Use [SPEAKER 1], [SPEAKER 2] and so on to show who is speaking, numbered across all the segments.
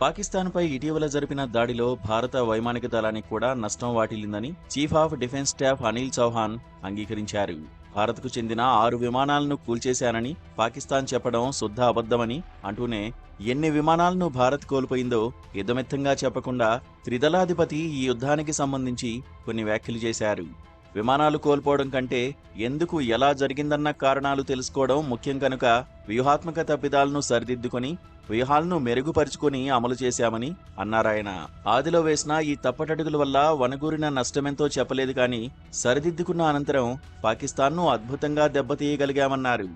[SPEAKER 1] పాకిస్తాన్పై ఇటీవల జరిపిన దాడిలో భారత వైమానిక దళానికి కూడా నష్టం వాటిల్లిందని chief of defence staff Anil Chauhan అంగీకరించారు. భారత్కు చెందిన 6 విమానాలను కూల్చేశానని పాకిస్తాన్ చెప్పడం శుద్ధ అబద్ధమని అంటూనే ఎన్ని విమానాలను భారత్ కోల్పోయిందో యుద్ధమెత్తంగా చెప్పకుండా త్రిదళాధిపతి ఈ యుద్ధానికి సంబంధించి కొన్ని వ్యాఖ్యలు చేశారు. విమానాలు కోల్పోవడం కంటే ఎందుకు ఎలా జరిగిందన్న కారణాలు తెలుసుకోవడం ముఖ్యం కనుక వ్యూహాత్మక తప్పిదాలను సరిదిద్దుకొని వ్యూహాలను మెరుగుపరుచుకొని అమలు చేశామని అన్నారాయన. ఆదిలో వేసిన ఈ తప్పటడుగుల వల్ల వనగూరిన నష్టమెంతో చెప్పలేదు కానీ సరిదిద్దుకున్న అనంతరం పాకిస్తాన్ను అద్భుతంగా దెబ్బతీయగలిగామన్నారు.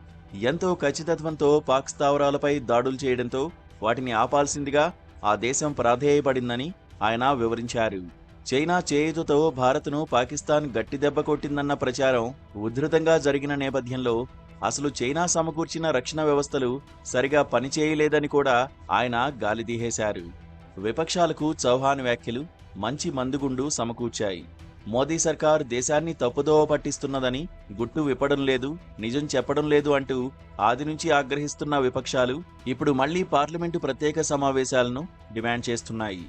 [SPEAKER 1] ఎంతో ఖచ్చితత్వంతో పాక్ స్థావరాలపై దాడులు చేయడంతో వాటిని ఆపాల్సిందిగా ఆ దేశం ప్రాధేయపడిందని ఆయన వివరించారు. చైనా చేయుతతో భారత్ను పాకిస్తాన్ గట్టి దెబ్బ కొట్టిందన్న ప్రచారం ఉధృతంగా జరిగిన నేపథ్యంలో అసలు చైనా సమకూర్చిన రక్షణ వ్యవస్థలు సరిగా పనిచేయలేదని కూడా ఆయన గాలిదీహేశారు. విపక్షాలకు చౌహాన్ వ్యాఖ్యలు మంచి మందుగుండు సమకూర్చాయి. మోదీ సర్కార్ దేశాన్ని తప్పుదోవ పట్టిస్తున్నదని, గుట్టు విప్పడం లేదు, నిజం చెప్పడం లేదు అంటూ ఆది నుంచి ఆగ్రహిస్తున్న విపక్షాలు ఇప్పుడు మళ్లీ పార్లమెంటు ప్రత్యేక సమావేశాలను డిమాండ్ చేస్తున్నాయి.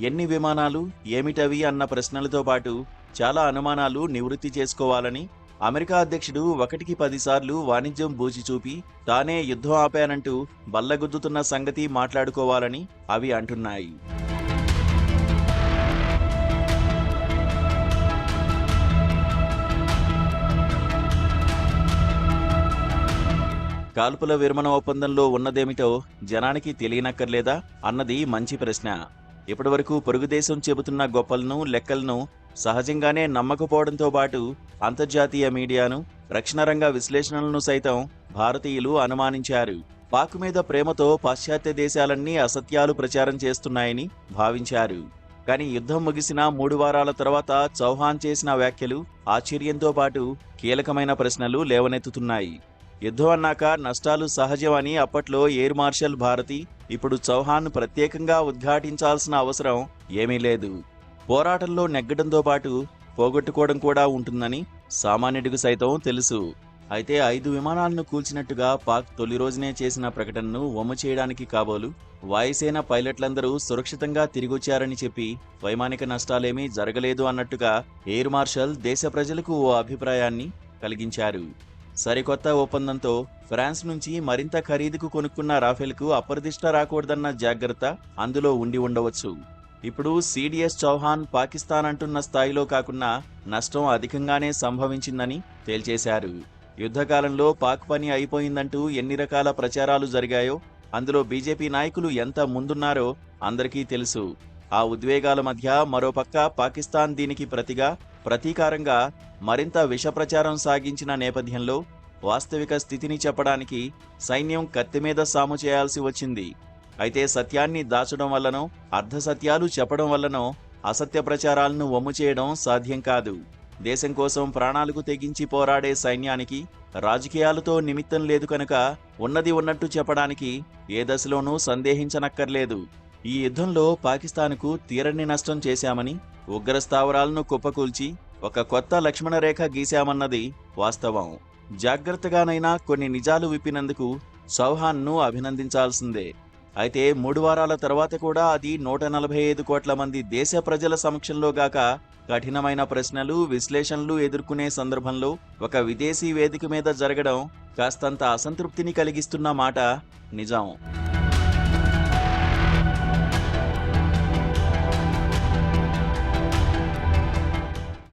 [SPEAKER 1] ఎన్ని విమానాలు, ఏమిటవి అన్న ప్రశ్నలతో పాటు చాలా అనుమానాలు నివృత్తి చేసుకోవాలని అమెరికా అధ్యక్షుడు 1కి 10 సార్లు వాణిజ్యం బూచిచూపి తానే యుద్ధం ఆపానంటూ బల్లగుద్దుతున్న సంగతి మాట్లాడుకోవాలని అవి అంటున్నాయి. కాల్పుల విరమణ ఒప్పందంలో ఉన్నదేమిటో జనానికి తెలియనక్కర్లేదా అన్నది మంచి ప్రశ్న. ఇప్పటివరకు పొరుగుదేశం చెబుతున్న గొప్పలను, లెక్కలను సహజంగానే నమ్మకపోవడంతో పాటు అంతర్జాతీయ మీడియాను, రక్షణ రంగ విశ్లేషణలను సైతం భారతీయులు అనుమానించారు. పాక్ మీద ప్రేమతో పాశ్చాత్య దేశాలన్నీ అసత్యాలు ప్రచారం చేస్తున్నాయని భావించారు. కానీ యుద్ధం ముగిసిన 3 వారాల తర్వాత చౌహాన్ చేసిన వ్యాఖ్యలు ఆశ్చర్యంతో పాటు కీలకమైన ప్రశ్నలు లేవనెత్తుతున్నాయి. యుద్ధం అన్నాక నష్టాలు సహజమని అప్పట్లో ఎయిర్ మార్షల్ భారతి ఇప్పుడు చౌహాన్ ప్రత్యేకంగా ఉద్ఘాటించాల్సిన అవసరం ఏమీ లేదు. పోరాటంలో నెగ్గడంతో పాటు పోగొట్టుకోవడం కూడా ఉంటుందని సామాన్యుడికి సైతం తెలుసు. అయితే 5 విమానాలను కూల్చినట్టుగా పాక్ తొలి రోజునే చేసిన ప్రకటనను వమ్ము చేయడానికి కాబోలు వాయుసేన పైలట్లందరూ సురక్షితంగా తిరిగొచ్చారని చెప్పి వైమానిక నష్టాలేమీ జరగలేదు అన్నట్టుగా ఎయిర్ మార్షల్ దేశ ప్రజలకు ఓ అభిప్రాయాన్ని కలిగించారు. సరికొత్త ఒప్పందంతో ఫ్రాన్స్ నుంచి మరింత ఖరీదుకు కొనుక్కున్న రాఫెల్కు అప్రదిష్ట రాకూడదన్న జాగ్రత్త అందులో ఉండి ఉండవచ్చు. ఇప్పుడు సిడిఎస్ చౌహాన్ పాకిస్తాన్ అంటున్న స్థాయిలో కాకుండా నష్టం అధికంగానే సంభవించిందని తేల్చేశారు. యుద్ధకాలంలో పాక్ పని అయిపోయిందంటూ ఎన్ని రకాల ప్రచారాలు జరిగాయో అందులో బీజేపీ నాయకులు ఎంత ముందున్నారో అందరికీ తెలుసు. ఆ ఉద్వేగాల మధ్య మరోపక్క పాకిస్తాన్ దీనికి ప్రతీకారంగా మరింత విషప్రచారం సాగించిన నేపథ్యంలో వాస్తవిక స్థితిని చెప్పడానికి సైన్యం కత్తిమీద సాము చేయాల్సి వచ్చింది. అయితే సత్యాన్ని దాచడం వల్లనో, అర్ధసత్యాలు చెప్పడం వల్లనో అసత్య ప్రచారాలను వమ్ము చేయడం సాధ్యం కాదు. దేశం కోసం ప్రాణాలకు తెగించి పోరాడే సైన్యానికి రాజకీయాలతో నిమిత్తం లేదు కనుక ఉన్నది ఉన్నట్టు చెప్పడానికి ఏ దశలోనూ సందేహించనక్కర్లేదు. ఈ యుద్ధంలో పాకిస్తాన్కు తీరని నష్టం చేశామని, ఉగ్ర స్థావరాలను కుప్పకూల్చి ఒక కొత్త లక్ష్మణరేఖ గీశామన్నది వాస్తవం. జాగ్రత్తగానైనా కొన్ని నిజాలు విప్పినందుకు చౌహాన్ను అభినందించాల్సిందే. అయితే 3 వారాల తర్వాత కూడా అది 145 కోట్ల మంది దేశ ప్రజల సమక్షంలో గాక కఠినమైన ప్రశ్నలు, విశ్లేషణలు ఎదుర్కొనే సందర్భంలో ఒక విదేశీ వేదిక మీద జరగడం కాస్తంత అసంతృప్తిని కలిగిస్తున్న మాట నిజం.